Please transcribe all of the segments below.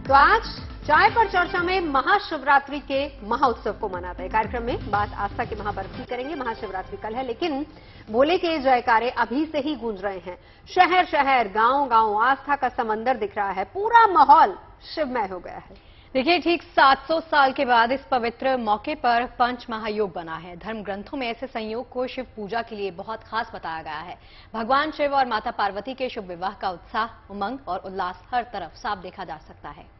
तो आज चाय पर चर्चा में महाशिवरात्रि के महाउत्सव को मनाते हैं। कार्यक्रम में बात आस्था के महापर्व की करेंगे। महाशिवरात्रि कल है, लेकिन भोले के जयकारे अभी से ही गूंज रहे हैं। शहर शहर, गांव गांव आस्था का समंदर दिख रहा है। पूरा माहौल शिवमय हो गया है। देखिए, ठीक 700 साल के बाद इस पवित्र मौके पर पंच महायोग बना है। धर्म ग्रंथों में ऐसे संयोग को शिव पूजा के लिए बहुत खास बताया गया है। भगवान शिव और माता पार्वती के शुभ विवाह का उत्साह, उमंग और उल्लास हर तरफ साफ देखा जा सकता है।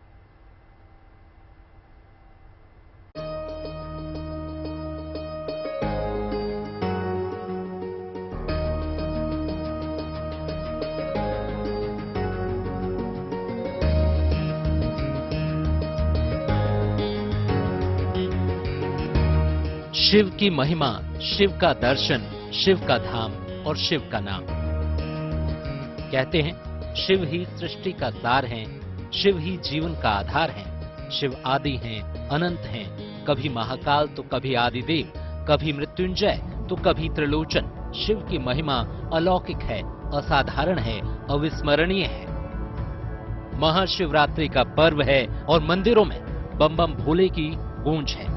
शिव की महिमा, शिव का दर्शन, शिव का धाम और शिव का नाम। कहते हैं शिव ही सृष्टि का सार हैं, शिव ही जीवन का आधार हैं। शिव आदि हैं, अनंत हैं, कभी महाकाल तो कभी आदिदेव, कभी मृत्युंजय तो कभी त्रिलोचन। शिव की महिमा अलौकिक है, असाधारण है, अविस्मरणीय है। महाशिवरात्रि का पर्व है और मंदिरों में बम बम भोले की गूंज है।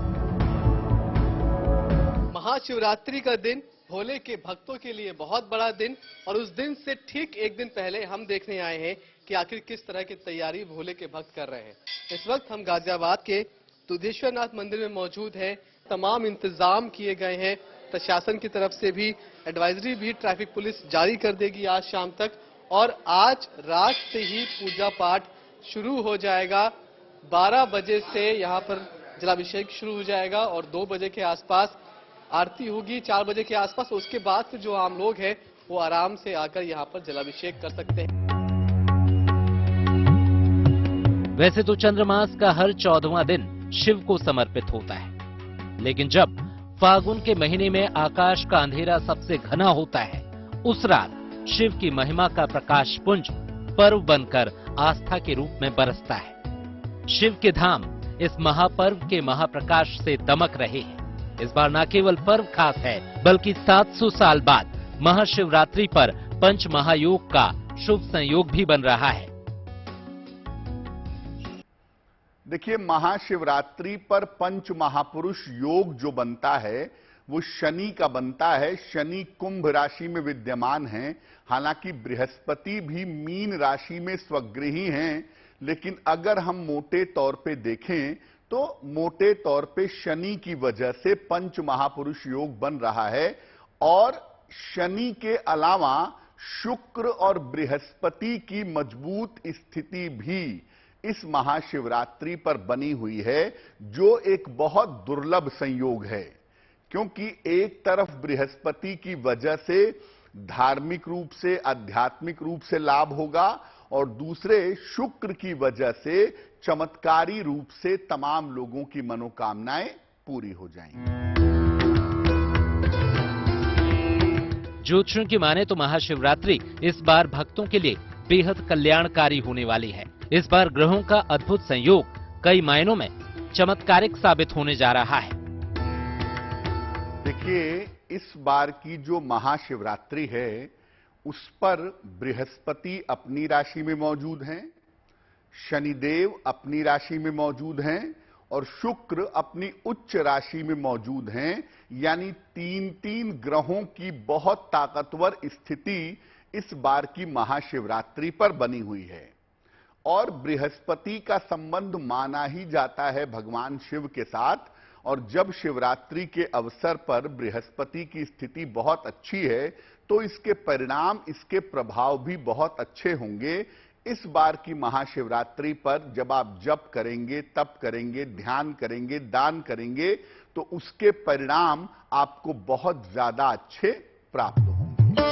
महाशिवरात्रि का दिन भोले के भक्तों के लिए बहुत बड़ा दिन, और उस दिन से ठीक एक दिन पहले हम देखने आए हैं कि आखिर किस तरह की तैयारी भोले के भक्त कर रहे हैं। इस वक्त हम गाजियाबाद के दुधेश्वरनाथ मंदिर में मौजूद हैं। तमाम इंतजाम किए गए हैं। प्रशासन की तरफ से भी एडवाइजरी भी ट्रैफिक पुलिस जारी कर देगी आज शाम तक, और आज रात से ही पूजा पाठ शुरू हो जाएगा। 12 बजे से यहाँ पर जलाभिषेक शुरू हो जाएगा और 2 बजे के आसपास आरती होगी। 4 बजे के आसपास उसके बाद फिर जो आम लोग हैं वो आराम से आकर यहाँ पर जलाभिषेक कर सकते हैं। वैसे तो चंद्रमास का हर 14वां दिन शिव को समर्पित होता है, लेकिन जब फागुन के महीने में आकाश का अंधेरा सबसे घना होता है, उस रात शिव की महिमा का प्रकाश पुंज पर्व बनकर आस्था के रूप में बरसता है। शिव के धाम इस महापर्व के महाप्रकाश से दमक रहे हैं। इस बार न केवल पर्व खास है, बल्कि 700 साल बाद महाशिवरात्रि पर पंच महायोग का शुभ संयोग भी बन रहा है। देखिए, महाशिवरात्रि पर पंच महापुरुष योग जो बनता है वो शनि का बनता है। शनि कुंभ राशि में विद्यमान है। हालांकि बृहस्पति भी मीन राशि में स्वगृही हैं, लेकिन अगर हम मोटे तौर पे देखें तो मोटे तौर पे शनि की वजह से पंच महापुरुष योग बन रहा है। और शनि के अलावा शुक्र और बृहस्पति की मजबूत स्थिति भी इस महाशिवरात्रि पर बनी हुई है, जो एक बहुत दुर्लभ संयोग है। क्योंकि एक तरफ बृहस्पति की वजह से धार्मिक रूप से, आध्यात्मिक रूप से लाभ होगा, और दूसरे शुक्र की वजह से चमत्कारी रूप से तमाम लोगों की मनोकामनाएं पूरी हो जाएंगी। ज्योतिषियों की माने तो महाशिवरात्रि इस बार भक्तों के लिए बेहद कल्याणकारी होने वाली है। इस बार ग्रहों का अद्भुत संयोग कई मायनों में चमत्कारिक साबित होने जा रहा है। देखिए, इस बार की जो महाशिवरात्रि है उस पर बृहस्पति अपनी राशि में मौजूद हैं, शनिदेव अपनी राशि में मौजूद हैं और शुक्र अपनी उच्च राशि में मौजूद हैं। यानी 3-3 ग्रहों की बहुत ताकतवर स्थिति इस बार की महाशिवरात्रि पर बनी हुई है। और बृहस्पति का संबंध माना ही जाता है भगवान शिव के साथ, और जब शिवरात्रि के अवसर पर बृहस्पति की स्थिति बहुत अच्छी है तो इसके परिणाम, इसके प्रभाव भी बहुत अच्छे होंगे। इस बार की महाशिवरात्रि पर जब आप जप करेंगे, तप करेंगे, ध्यान करेंगे, दान करेंगे, तो उसके परिणाम आपको बहुत ज्यादा अच्छे प्राप्त होंगे।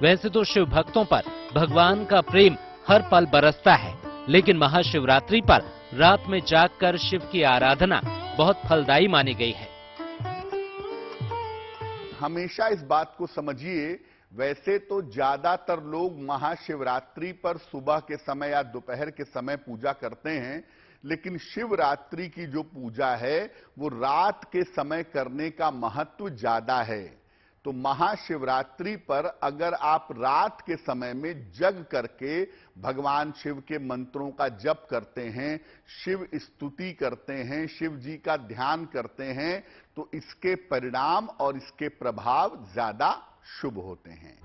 वैसे तो शिव भक्तों पर भगवान का प्रेम हर पल बरसता है, लेकिन महाशिवरात्रि पर रात में जागकर शिव की आराधना बहुत फलदायी मानी गई है। हमेशा इस बात को समझिए, वैसे तो ज्यादातर लोग महाशिवरात्रि पर सुबह के समय या दोपहर के समय पूजा करते हैं, लेकिन शिवरात्रि की जो पूजा है वो रात के समय करने का महत्व ज्यादा है। तो महाशिवरात्रि पर अगर आप रात के समय में जग करके भगवान शिव के मंत्रों का जप करते हैं, शिव स्तुति करते हैं, शिव जी का ध्यान करते हैं, तो इसके परिणाम और इसके प्रभाव ज्यादा शुभ होते हैं।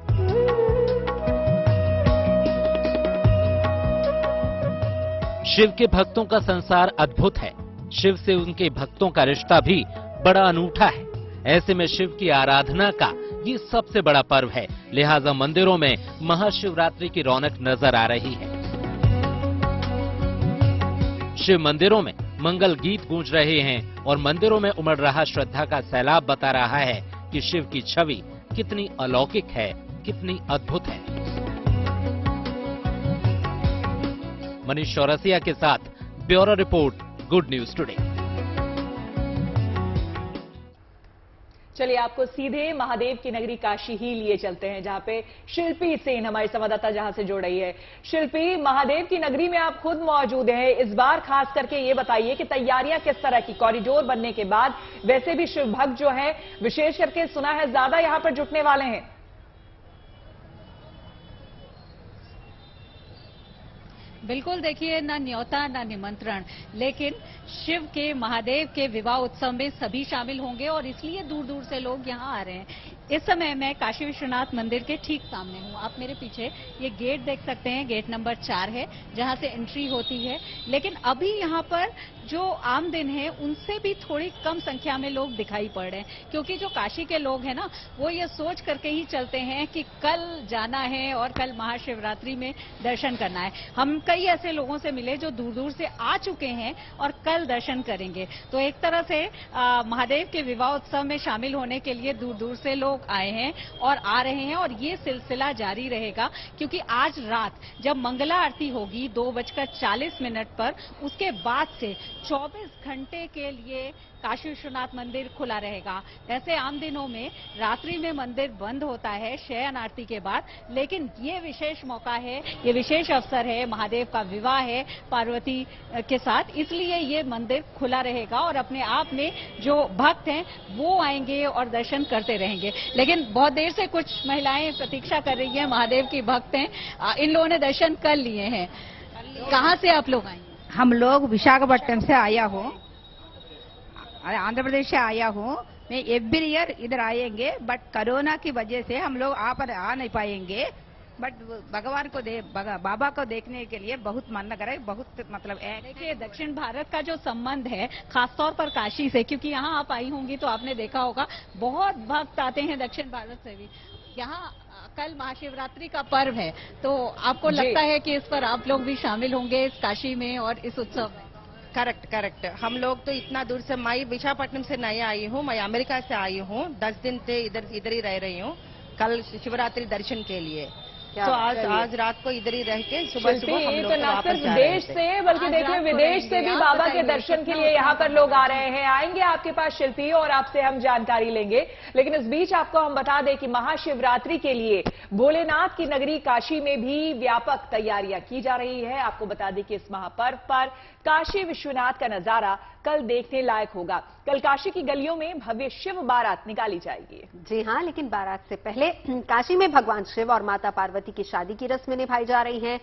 शिव के भक्तों का संसार अद्भुत है। शिव से उनके भक्तों का रिश्ता भी बड़ा अनूठा है। ऐसे में शिव की आराधना का ये सबसे बड़ा पर्व है, लिहाजा मंदिरों में महाशिवरात्रि की रौनक नजर आ रही है। शिव मंदिरों में मंगल गीत गूंज रहे हैं और मंदिरों में उमड़ रहा श्रद्धा का सैलाब बता रहा है कि शिव की छवि कितनी अलौकिक है, कितनी अद्भुत है। मनीष चौरसिया के साथ bureau report, good news today. चलिए आपको सीधे महादेव की नगरी काशी ही लिए चलते हैं, जहां पे शिल्पी सेन हमारी संवाददाता जहां से जुड़ रही है। शिल्पी, महादेव की नगरी में आप खुद मौजूद हैं, इस बार खास करके ये बताइए कि तैयारियां किस तरह की, कॉरिडोर बनने के बाद वैसे भी शिव भक्त जो है विशेष करके सुना है ज्यादा यहां पर जुटने वाले हैं। बिल्कुल, देखिए, ना न्योता ना निमंत्रण, लेकिन शिव के महादेव के विवाह उत्सव में सभी शामिल होंगे और इसलिए दूर दूर से लोग यहाँ आ रहे हैं। इस समय मैं काशी विश्वनाथ मंदिर के ठीक सामने हूँ। आप मेरे पीछे ये गेट देख सकते हैं, गेट नंबर 4 है जहाँ से एंट्री होती है। लेकिन अभी यहाँ पर जो आम दिन है उनसे भी थोड़ी कम संख्या में लोग दिखाई पड़ रहे हैं, क्योंकि जो काशी के लोग हैं ना, वो ये सोच करके ही चलते हैं कि कल जाना है और कल महाशिवरात्रि में दर्शन करना है। हम कई ऐसे लोगों से मिले जो दूर दूर से आ चुके हैं और कल दर्शन करेंगे। तो एक तरह से महादेव के विवाह उत्सव में शामिल होने के लिए दूर दूर से लोग आए हैं और आ रहे हैं, और ये सिलसिला जारी रहेगा, क्योंकि आज रात जब मंगला आरती होगी 2:40 पर, उसके बाद से 24 घंटे के लिए काशी विश्वनाथ मंदिर खुला रहेगा। ऐसे आम दिनों में रात्रि में मंदिर बंद होता है शयन आरती के बाद, लेकिन ये विशेष मौका है, ये विशेष अवसर है, महादेव का विवाह है पार्वती के साथ, इसलिए ये मंदिर खुला रहेगा और अपने आप में जो भक्त हैं वो आएंगे और दर्शन करते रहेंगे। लेकिन बहुत देर से कुछ महिलाएं प्रतीक्षा कर रही हैं, महादेव की भक्त हैं, इन लोगों ने दर्शन कर लिए हैं। कहाँ से आप लोग आए? हम लोग विशाखापट्टनम से आया हूँ, आंध्र प्रदेश से आया हूँ। मैं एवरी ईयर इधर आएंगे, बट कोरोना की वजह से हम लोग आ नहीं पाएंगे। बट भगवान को बाबा को देखने के लिए बहुत मन लग रहा है, बहुत मतलब है। देखिए, दक्षिण भारत का जो संबंध है खासतौर पर काशी से, क्योंकि यहाँ आप आई होंगी तो आपने देखा होगा बहुत भक्त आते हैं दक्षिण भारत से भी। यहाँ कल महाशिवरात्रि का पर्व है, तो आपको लगता है कि इस पर आप लोग भी शामिल होंगे इस काशी में और इस उत्सव में? करेक्ट। हम लोग तो इतना दूर से, मैं विशाखापट्टनम से नहीं आई हूँ, मैं अमेरिका से आई हूँ। 10 दिन से इधर ही रह रही हूँ, कल शिवरात्रि दर्शन के लिए। तो आज रात को इधर ही रह के सुबह हम लोग तो न सिर्फ देश से बल्कि देखिए विदेश से भी बाबा के दर्शन के लिए यहाँ पर लोग आ रहे हैं। आएंगे आपके पास शिल्पी और आपसे हम जानकारी लेंगे, लेकिन इस बीच आपको हम बता दें कि महाशिवरात्रि के लिए भोलेनाथ की नगरी काशी में भी व्यापक तैयारियां की जा रही है। आपको बता दें कि इस महापर्व पर काशी विश्वनाथ का नजारा कल देखने लायक होगा। कल काशी की गलियों में भव्य शिव बारात निकाली जाएगी। जी हां, लेकिन बारात से पहले काशी में भगवान शिव और माता पार्वती की शादी की रस्में निभाई जा रही हैं,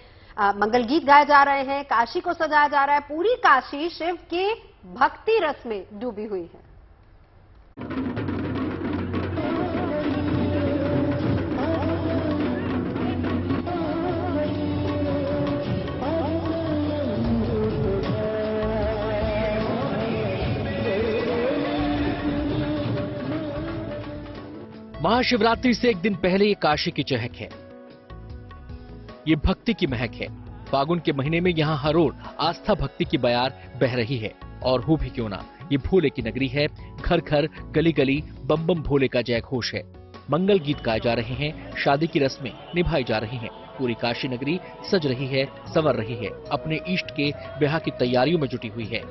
मंगल गीत गाए जा रहे हैं, काशी को सजाया जा रहा है। पूरी काशी शिव की भक्ति रस में डूबी हुई है। महाशिवरात्रि से एक दिन पहले ये काशी की चहक है, ये भक्ति की महक है। फागुन के महीने में यहाँ हर ओर आस्था भक्ति की बयार बह रही है, और हो भी क्यों ना, ये भोले की नगरी है। घर घर गली गली बम बम भोले का जय घोष है। मंगल गीत गाए जा रहे हैं, शादी की रस्में निभाई जा रही हैं। पूरी काशी नगरी सज रही है, संवर रही है, अपने इष्ट के ब्याह की तैयारियों में जुटी हुई है।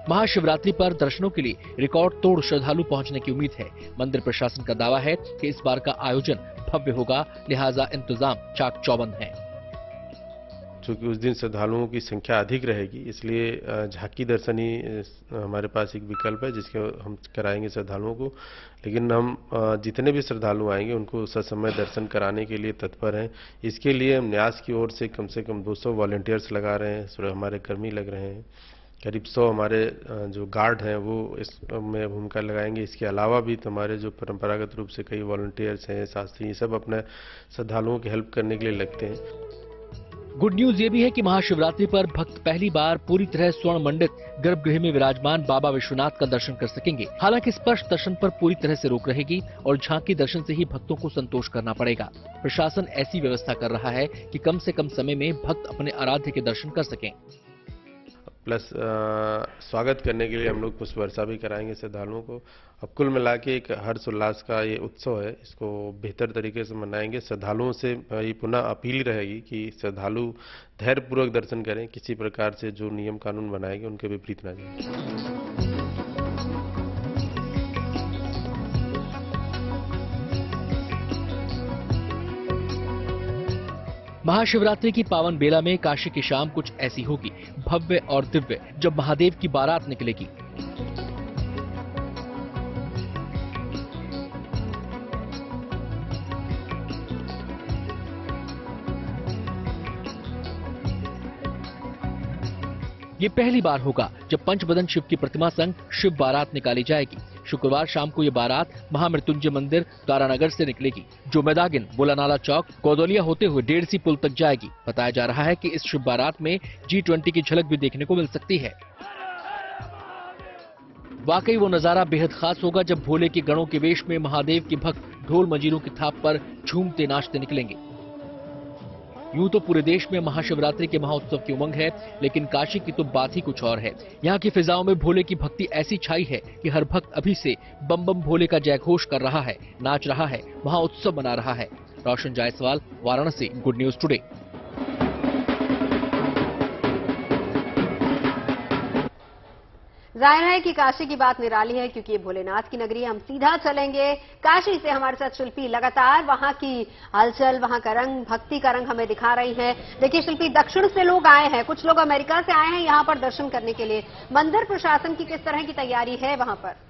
महाशिवरात्रि पर दर्शनों के लिए रिकॉर्ड तोड़ श्रद्धालु पहुंचने की उम्मीद है। मंदिर प्रशासन का दावा है कि इस बार का आयोजन भव्य होगा, लिहाजा इंतजाम चाक चौबंद हैं। चूँकि उस दिन श्रद्धालुओं की संख्या अधिक रहेगी, इसलिए झांकी दर्शन ही हमारे पास एक विकल्प है जिसके हम कराएंगे श्रद्धालुओं को। लेकिन हम जितने भी श्रद्धालु आएंगे उनको ससमय दर्शन कराने के लिए तत्पर हैं। इसके लिए हम न्यास की ओर से कम 200 वॉलंटियर्स लगा रहे हैं, हमारे कर्मी लग रहे हैं। करीब 100 हमारे जो गार्ड हैं वो इसमें भूमिका लगाएंगे। इसके अलावा भी हमारे जो परंपरागत रूप से कई वॉलंटियर्स हैं, शास्त्री, ये सब अपने श्रद्धालुओं की हेल्प करने के लिए लगते हैं। गुड न्यूज ये भी है कि महाशिवरात्रि पर भक्त पहली बार पूरी तरह स्वर्ण मंडित गर्भगृह में विराजमान बाबा विश्वनाथ का दर्शन कर सकेंगे। हालांकि स्पर्श दर्शन पर पूरी तरह से रोक रहेगी और झांकी दर्शन से ही भक्तों को संतोष करना पड़ेगा। प्रशासन ऐसी व्यवस्था कर रहा है कि कम से कम समय में भक्त अपने आराध्य के दर्शन कर सकें। प्लस स्वागत करने के लिए हम लोग पुष्प वर्षा भी कराएंगे श्रद्धालुओं को। अब कुल मिला के एक हर्षोल्लास का ये उत्सव है, इसको बेहतर तरीके से मनाएंगे। श्रद्धालुओं से ये पुनः अपील रहेगी कि श्रद्धालु धैर्यपूर्वक दर्शन करें, किसी प्रकार से जो नियम कानून बनाए गए उनके विपरीत न जाएं। महाशिवरात्रि की पावन बेला में काशी की शाम कुछ ऐसी होगी, भव्य और दिव्य, जब महादेव की बारात निकलेगी। ये पहली बार होगा जब पंचबदन शिव की प्रतिमा संग शिव बारात निकाली जाएगी। शुक्रवार शाम को ये बारात महामृत्युंजय मंदिर तारानगर से निकलेगी, जो मैदागिन, बुलानाला चौक, गोदौलिया होते हुए डेढ़सी पुल तक जाएगी। बताया जा रहा है कि इस शिव बारात में G20 की झलक भी देखने को मिल सकती है। वाकई वो नजारा बेहद खास होगा जब भोले के गणों के वेश में महादेव के भक्त ढोल मजीरों की थाप पर झूमते नाचते निकलेंगे। यूं तो पूरे देश में महाशिवरात्रि के महाउत्सव की उमंग है, लेकिन काशी की तो बात ही कुछ और है। यहाँ की फिजाओं में भोले की भक्ति ऐसी छाई है कि हर भक्त अभी से बम बम भोले का जयघोष कर रहा है, नाच रहा है, महाउत्सव मना रहा है। Roshan Jaiswal, Varanasi, good news today. जाहिर है कि काशी की बात निराली है, क्योंकि ये भोलेनाथ की नगरी है। हम सीधा चलेंगे काशी से, हमारे साथ शिल्पी लगातार वहां की हलचल, वहां का रंग, भक्ति का रंग हमें दिखा रही है। देखिए शिल्पी, दक्षिण से लोग आए हैं, कुछ लोग अमेरिका से आए हैं यहां पर दर्शन करने के लिए। मंदिर प्रशासन की किस तरह की तैयारी है वहां पर?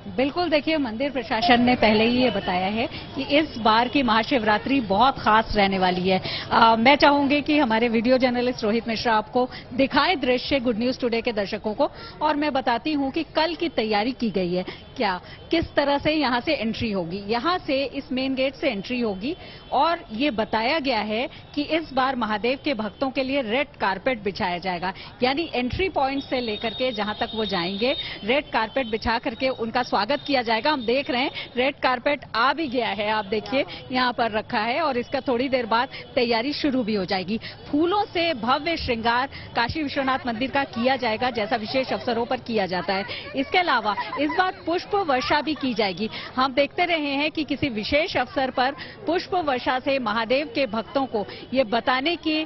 बिल्कुल, देखिए मंदिर प्रशासन ने पहले ही ये बताया है कि इस बार की महाशिवरात्रि बहुत खास रहने वाली है। मैं चाहूंगी कि हमारे वीडियो जर्नलिस्ट रोहित मिश्रा आपको दिखाए दृश्य गुड न्यूज टुडे के दर्शकों को, और मैं बताती हूं कि कल की तैयारी की गई है। क्या किस तरह से यहां से एंट्री होगी, यहां से इस मेन गेट से एंट्री होगी, और ये बताया गया है कि इस बार महादेव के भक्तों के लिए रेड कारपेट बिछाया जाएगा। यानी एंट्री पॉइंट से लेकर के जहां तक वो जाएंगे, रेड कारपेट बिछा करके उनका स्वागत किया जाएगा। हम देख रहे हैं रेड कारपेट आ भी गया है, आप देखिए यहाँ पर रखा है, और इसका थोड़ी देर बाद तैयारी शुरू भी हो जाएगी। फूलों से भव्य श्रृंगार काशी विश्वनाथ मंदिर का किया जाएगा, जैसा विशेष अवसरों पर किया जाता है। इसके अलावा इस बार पुष्प वर्षा भी की जाएगी। हम देखते रहे हैं कि किसी विशेष अवसर पर पुष्प वर्षा से महादेव के भक्तों को ये बताने के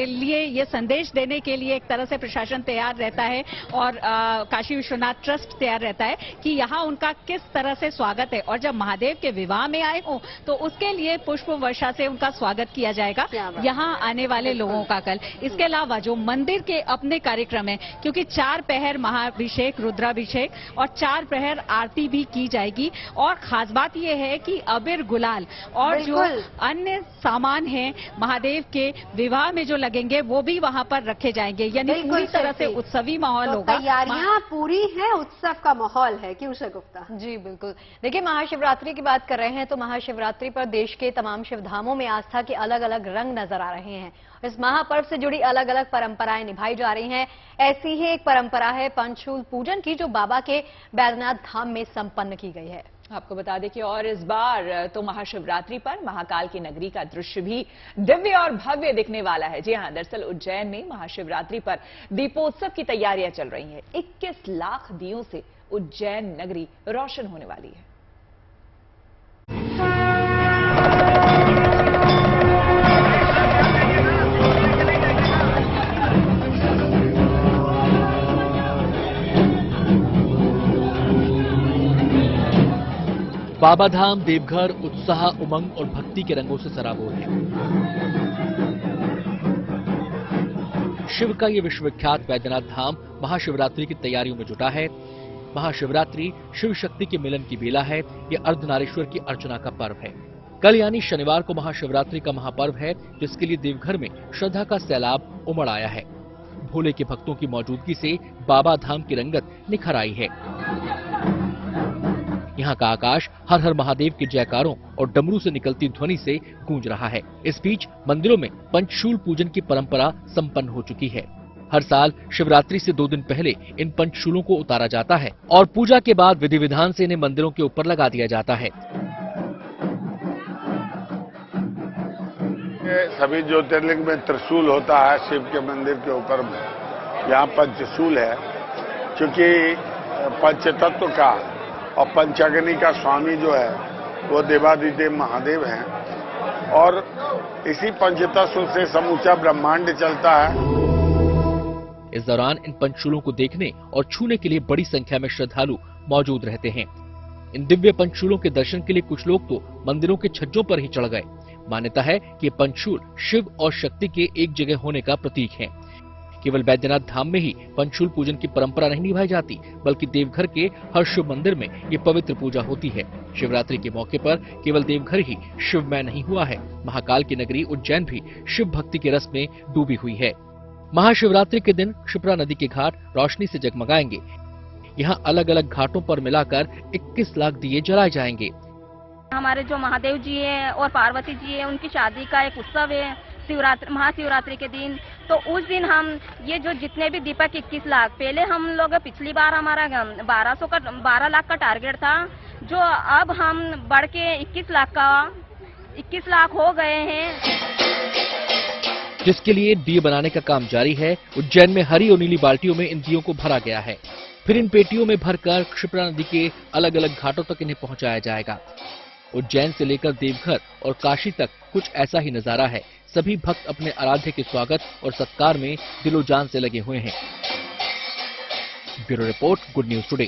लिए, ये संदेश देने के लिए एक तरह से प्रशासन तैयार रहता है, और काशी विश्वनाथ ट्रस्ट तैयार रहता है कि यहाँ उनका किस तरह से स्वागत है। और जब महादेव के विवाह में आए हो तो उसके लिए पुष्प वर्षा से उनका स्वागत किया जाएगा यहाँ आने वाले लोगों का कल। इसके अलावा जो मंदिर के अपने कार्यक्रम है, क्योंकि 4 पहर महाअभिषेक, रुद्राभिषेक और 4 पहर आरती भी की जाएगी। और खास बात यह है कि अबीर, गुलाल और जो अन्य सामान हैं महादेव के विवाह में जो लगेंगे वो भी वहां पर रखे जाएंगे। यानी पूरी तरह से उत्सवी माहौल होगा। तैयारियां पूरी है, उत्सव का माहौल है कि उषा गुप्ता? जी बिल्कुल। देखिए महाशिवरात्रि की बात कर रहे हैं तो महाशिवरात्रि पर देश के तमाम शिवधामों में आस्था के अलग अलग रंग नजर आ रहे हैं। इस महापर्व से जुड़ी अलग अलग परंपराएं निभाई जा रही हैं। ऐसी ही एक परंपरा है पंचशूल पूजन की, जो बाबा के बैद्यनाथ धाम में संपन्न की गई है। आपको बता दें कि और इस बार तो महाशिवरात्रि पर महाकाल की नगरी का दृश्य भी दिव्य और भव्य दिखने वाला है। जी हां, दरअसल उज्जैन में महाशिवरात्रि पर दीपोत्सव की तैयारियां चल रही हैं। 21 लाख दियों से उज्जैन नगरी रोशन होने वाली है। बाबाधाम देवघर उत्साह, उमंग और भक्ति के रंगों से सराबोर है। शिव का ये विश्वविख्यात वैद्यनाथ धाम महाशिवरात्रि की तैयारियों में जुटा है। महाशिवरात्रि शिव शक्ति के मिलन की बेला है। ये अर्धनारीश्वर की अर्चना का पर्व है। कल यानी शनिवार को महाशिवरात्रि का महापर्व है, जिसके लिए देवघर में श्रद्धा का सैलाब उमड़ आया है। भोले के भक्तों की मौजूदगी से बाबा धाम की रंगत निखर आई है। यहाँ का आकाश हर हर महादेव के जयकारों और डमरू से निकलती ध्वनि से गूंज रहा है। इस बीच मंदिरों में पंचशूल पूजन की परंपरा संपन्न हो चुकी है। हर साल शिवरात्रि से 2 दिन पहले इन पंचशूलों को उतारा जाता है और पूजा के बाद विधि विधान से इन्हें मंदिरों के ऊपर लगा दिया जाता है। सभी ज्योतिर्लिंग में त्रिशूल होता है शिव के मंदिर के ऊपर, यहाँ पंचशूल है। क्योंकि पंचतत्व का और पंचाग्नि का स्वामी जो है वो देवादिदेव महादेव हैं और इसी पंचतत्व से समूचा ब्रह्मांड चलता है। इस दौरान इन पंचशूलों को देखने और छूने के लिए बड़ी संख्या में श्रद्धालु मौजूद रहते हैं। इन दिव्य पंचशूलों के दर्शन के लिए कुछ लोग तो मंदिरों के छज्जों पर ही चढ़ गए। मान्यता है कि पंचशूल शिव और शक्ति के एक जगह होने का प्रतीक है। केवल बैद्यनाथ धाम में ही पंचशूल पूजन की परंपरा नहीं निभाई जाती, बल्कि देवघर के हर शिव मंदिर में ये पवित्र पूजा होती है। शिवरात्रि के मौके पर केवल देवघर ही शिवमय नहीं हुआ है, महाकाल की नगरी उज्जैन भी शिव भक्ति के रस में डूबी हुई है। महाशिवरात्रि के दिन क्षिप्रा नदी के घाट रोशनी से जगमगाएंगे। यहाँ अलग अलग घाटों पर मिलाकर 21 लाख दिए जलाए जाएंगे। हमारे जो महादेव जी है और पार्वती जी है, उनकी शादी का एक उत्सव है शिवरात्रि, महाशिवरात्रि के दिन। तो उस दिन हम ये जो जितने भी दीपक 21 लाख, पहले हम लोग पिछली बार हमारा 12 लाख का टारगेट था, जो अब हम बढ़ के 21 लाख हो गए हैं, जिसके लिए दिए बनाने का काम जारी है। उज्जैन में हरी और नीली बाल्टियों में इन दियों को भरा गया है। फिर इन पेटियों में भरकर क्षिप्रा नदी के अलग अलग घाटों तक इन्हें पहुंचाया जाएगा। उज्जैन से लेकर देवघर और काशी तक कुछ ऐसा ही नजारा है। सभी भक्त अपने आराध्य के स्वागत और सत्कार में दिलो जान से लगे हुए हैं। Bureau report, good news today.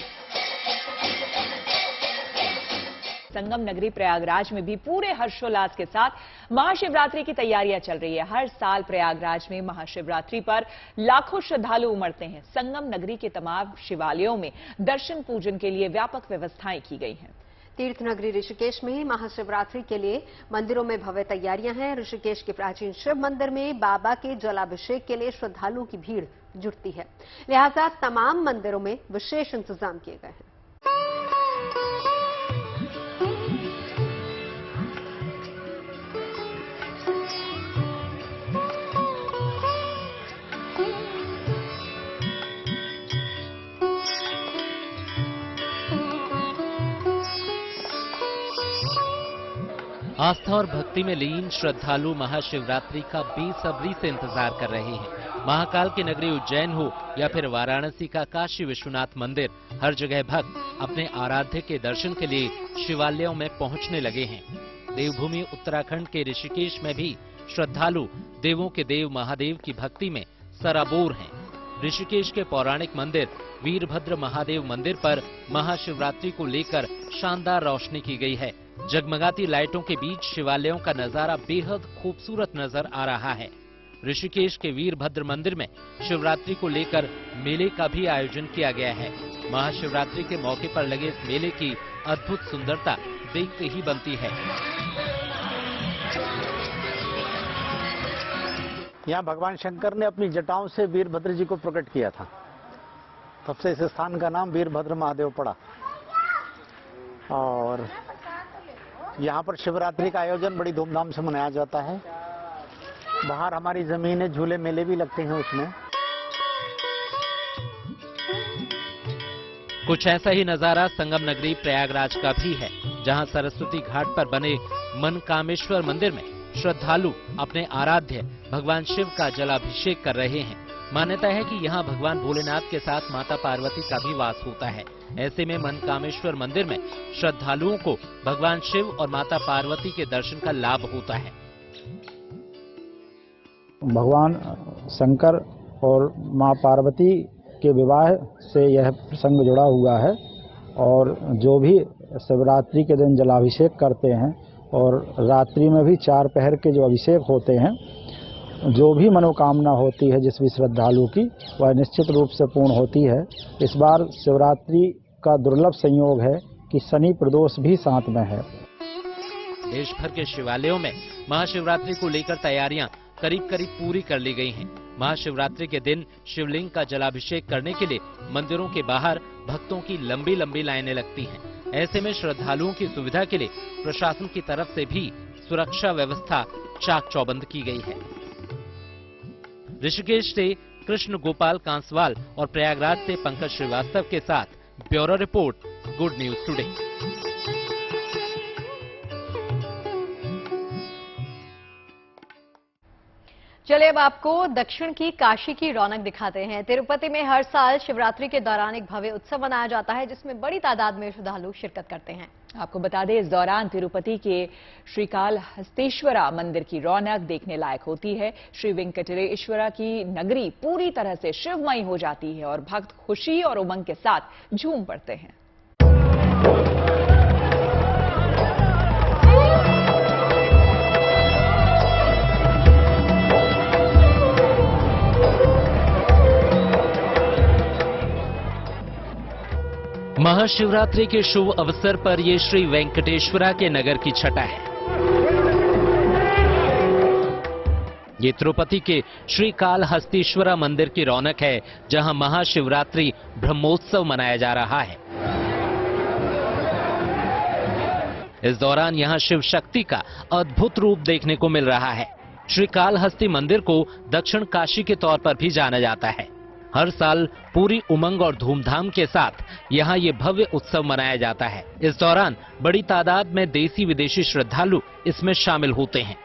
Sangam नगरी प्रयागराज में भी पूरे हर्षोल्लास के साथ महाशिवरात्रि की तैयारियां चल रही है। हर साल प्रयागराज में महाशिवरात्रि पर लाखों श्रद्धालु उमड़ते हैं। संगम नगरी के तमाम शिवालयों में दर्शन पूजन के लिए व्यापक व्यवस्थाएं की गई हैं। तीर्थ नगरी ऋषिकेश में ही महाशिवरात्रि के लिए मंदिरों में भव्य तैयारियां हैं। ऋषिकेश के प्राचीन शिव मंदिर में बाबा के जलाभिषेक के लिए श्रद्धालुओं की भीड़ जुटती है, लिहाजा तमाम मंदिरों में विशेष इंतजाम किए गए हैं। आस्था और भक्ति में लीन श्रद्धालु महाशिवरात्रि का बेसब्री से इंतजार कर रहे हैं। महाकाल की नगरी उज्जैन हो या फिर वाराणसी का काशी विश्वनाथ मंदिर, हर जगह भक्त अपने आराध्य के दर्शन के लिए शिवालयों में पहुंचने लगे हैं। देवभूमि उत्तराखंड के ऋषिकेश में भी श्रद्धालु देवों के देव महादेव की भक्ति में सराबोर हैं। ऋषिकेश के पौराणिक मंदिर वीरभद्र महादेव मंदिर पर महाशिवरात्रि को लेकर शानदार रोशनी की गई है। जगमगाती लाइटों के बीच शिवालयों का नजारा बेहद खूबसूरत नजर आ रहा है। ऋषिकेश के वीरभद्र मंदिर में शिवरात्रि को लेकर मेले का भी आयोजन किया गया है। महाशिवरात्रि के मौके पर लगे इस मेले की अद्भुत सुंदरता देखते ही बनती है। यहाँ भगवान शंकर ने अपनी जटाओं से वीरभद्र जी को प्रकट किया था, तब से इस स्थान का नाम वीरभद्र महादेव पड़ा। और यहाँ पर शिवरात्रि का आयोजन बड़ी धूमधाम से मनाया जाता है। बाहर हमारी जमीन है, झूले मेले भी लगते हैं उसमें। कुछ ऐसा ही नजारा संगम नगरी प्रयागराज का भी है, जहां सरस्वती घाट पर बने मनकामेश्वर मंदिर में श्रद्धालु अपने आराध्य भगवान शिव का जलाभिषेक कर रहे हैं। मान्यता है कि यहाँ भगवान भोलेनाथ के साथ माता पार्वती का भी वास होता है। ऐसे में मनकामेश्वर मंदिर में श्रद्धालुओं को भगवान शिव और माता पार्वती के दर्शन का लाभ होता है। भगवान शंकर और मां पार्वती के विवाह से यह प्रसंग जुड़ा हुआ है और जो भी शिवरात्रि के दिन जलाभिषेक करते हैं और रात्रि में भी 4 पहर के जो अभिषेक होते हैं, जो भी मनोकामना होती है जिस भी श्रद्धालु की, वह निश्चित रूप से पूर्ण होती है। इस बार शिवरात्रि का दुर्लभ संयोग है कि शनि प्रदोष भी साथ में है। देश भर के शिवालयों में महाशिवरात्रि को लेकर तैयारियां करीब करीब पूरी कर ली गई हैं। महाशिवरात्रि के दिन शिवलिंग का जलाभिषेक करने के लिए मंदिरों के बाहर भक्तों की लंबी लंबी लाइनें लगती हैं। ऐसे में श्रद्धालुओं की सुविधा के लिए प्रशासन की तरफ से भी सुरक्षा व्यवस्था चाक चौबंद की गई है। ऋषिकेश से कृष्ण गोपाल कांसवाल और प्रयागराज से पंकज श्रीवास्तव के साथ bureau report, good news today. चलिए अब आपको दक्षिण की काशी की रौनक दिखाते हैं। तिरुपति में हर साल शिवरात्रि के दौरान एक भव्य उत्सव मनाया जाता है, जिसमें बड़ी तादाद में श्रद्धालु शिरकत करते हैं। आपको बता दें, इस दौरान तिरुपति के श्रीकालहस्तीश्वरा मंदिर की रौनक देखने लायक होती है। श्री वेंकटेश्वरा की नगरी पूरी तरह से शिवमयी हो जाती है और भक्त खुशी और उमंग के साथ झूम पड़ते हैं। महाशिवरात्रि के शुभ अवसर पर ये श्री वेंकटेश्वरा के नगर की छटा है। ये तिरुपति के श्रीकालहस्तीश्वरा मंदिर की रौनक है, जहां महाशिवरात्रि ब्रह्मोत्सव मनाया जा रहा है। इस दौरान यहां शिव शक्ति का अद्भुत रूप देखने को मिल रहा है। श्रीकालहस्ती मंदिर को दक्षिण काशी के तौर पर भी जाना जाता है। हर साल पूरी उमंग और धूमधाम के साथ यहाँ ये भव्य उत्सव मनाया जाता है। इस दौरान बड़ी तादाद में देसी विदेशी श्रद्धालु इसमें शामिल होते हैं।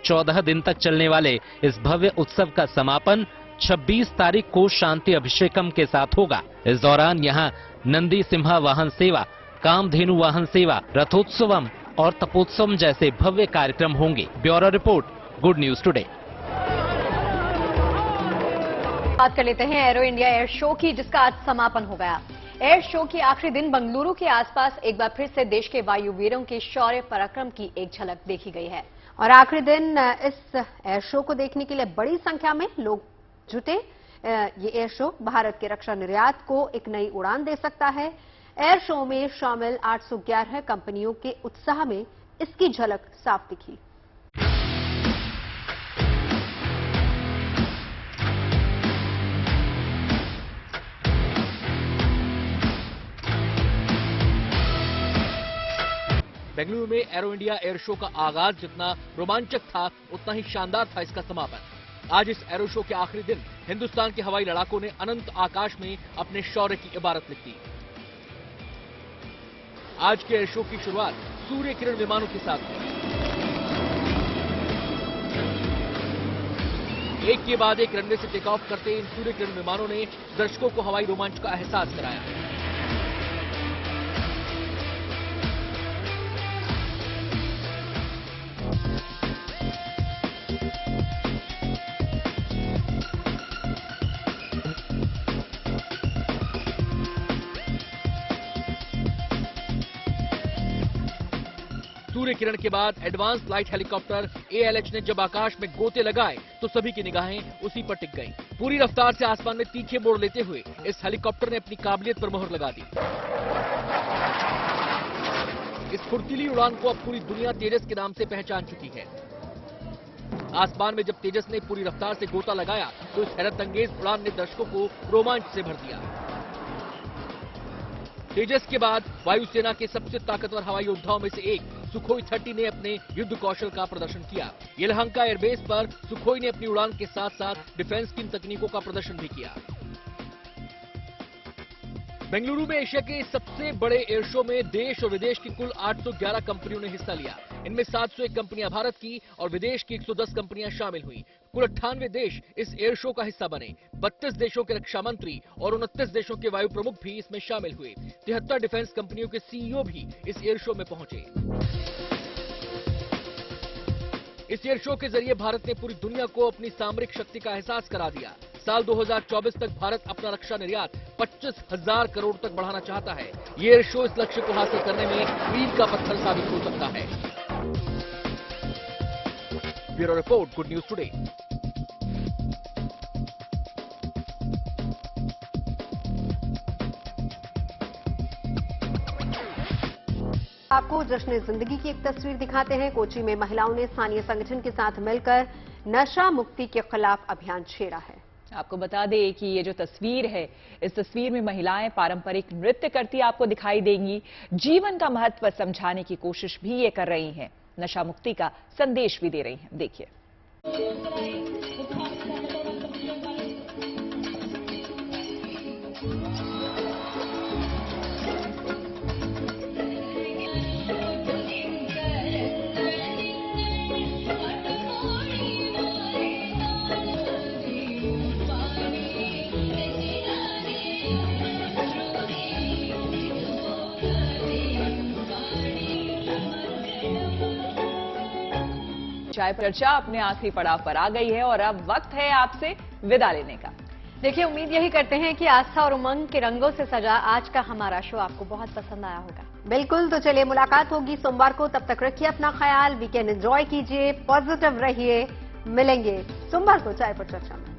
14 दिन तक चलने वाले इस भव्य उत्सव का समापन 26 तारीख को शांति अभिषेकम के साथ होगा। इस दौरान यहाँ नंदी सिंहा वाहन सेवा, कामधेनु वाहन सेवा, रथोत्सवम और तपोत्सवम जैसे भव्य कार्यक्रम होंगे। Bureau report, good news today. बात कर लेते हैं एरो इंडिया एयर शो की, जिसका आज समापन हो गया। एयर शो की आखिरी दिन बेंगलुरु के आसपास एक बार फिर से देश के वायुवीरों के शौर्य पराक्रम की एक झलक देखी गई है। और आखिरी दिन इस एयर शो को देखने के लिए बड़ी संख्या में लोग जुटे। ये एयर शो भारत के रक्षा निर्यात को एक नई उड़ान दे सकता है। एयर शो में शामिल 811 कंपनियों के उत्साह में इसकी झलक साफ दिखी। बेंगलुरु में एरो इंडिया एयर शो का आगाज जितना रोमांचक था, उतना ही शानदार था इसका समापन। आज इस एरो शो के आखिरी दिन हिंदुस्तान के हवाई लड़ाकों ने अनंत आकाश में अपने शौर्य की इबारत लिख दी। आज के एयर शो की शुरुआत सूर्य किरण विमानों के साथ हुई। एक के बाद एक रनवे से टेक ऑफ करते इन सूर्य किरण विमानों ने दर्शकों को हवाई रोमांच का एहसास कराया। सूर्य किरण के बाद एडवांस फ्लाइट हेलीकॉप्टर ALH ने जब आकाश में गोते लगाए तो सभी की निगाहें उसी पर टिक गईं। पूरी रफ्तार से आसमान में तीखे मोड़ लेते हुए इस हेलीकॉप्टर ने अपनी काबिलियत पर मोहर लगा दी। इस फुर्तीली उड़ान को अब पूरी दुनिया तेजस के नाम से पहचान चुकी है। आसमान में जब तेजस ने पूरी रफ्तार से गोता लगाया तो इस हैरतअंगेज उड़ान ने दर्शकों को रोमांच से भर दिया। तेजस के बाद वायुसेना के सबसे ताकतवर हवाई योद्धाओं में से एक सुखोई 30 ने अपने युद्ध कौशल का प्रदर्शन किया। येलहंका एयरबेस पर सुखोई ने अपनी उड़ान के साथ साथ डिफेंस की इन तकनीकों का प्रदर्शन भी किया। बेंगलुरु में एशिया के सबसे बड़े एयर शो में देश और विदेश की कुल 811 कंपनियों ने हिस्सा लिया। इनमें 701 कंपनियां भारत की और विदेश की 110 कंपनियां शामिल हुई। कुल 98 देश इस एयर शो का हिस्सा बने। 32 देशों के रक्षा मंत्री और 29 देशों के वायु प्रमुख भी इसमें शामिल हुए। 73 डिफेंस कंपनियों के CEO भी इस एयर शो में पहुंचे। इस एयर शो के जरिए भारत ने पूरी दुनिया को अपनी सामरिक शक्ति का एहसास करा दिया। साल 2024 तक भारत अपना रक्षा निर्यात 25,000 करोड़ तक बढ़ाना चाहता है। ये एयर शो इस लक्ष्य को हासिल करने में मील का पत्थर साबित हो सकता है। Bureau report, good news today. आपको जश्न जिंदगी की एक तस्वीर दिखाते हैं। कोची में महिलाओं ने स्थानीय संगठन के साथ मिलकर नशा मुक्ति के खिलाफ अभियान छेड़ा है। आपको बता दें कि ये जो तस्वीर है, इस तस्वीर में महिलाएं पारंपरिक नृत्य करती आपको दिखाई देंगी। जीवन का महत्व समझाने की कोशिश भी ये कर रही हैं, नशा मुक्ति का संदेश भी दे रही हैं। देखिए। चाय पर चर्चा अपने आखिरी पड़ाव पर आ गई है और अब वक्त है आपसे विदा लेने का। देखिए, उम्मीद यही करते हैं कि आस्था और उमंग के रंगों से सजा आज का हमारा शो आपको बहुत पसंद आया होगा। बिल्कुल, तो चलिए मुलाकात होगी सोमवार को। तब तक रखिए अपना ख्याल, वीकेंड एंजॉय कीजिए, पॉजिटिव रहिए। मिलेंगे सोमवार को चाय पर चर्चा में।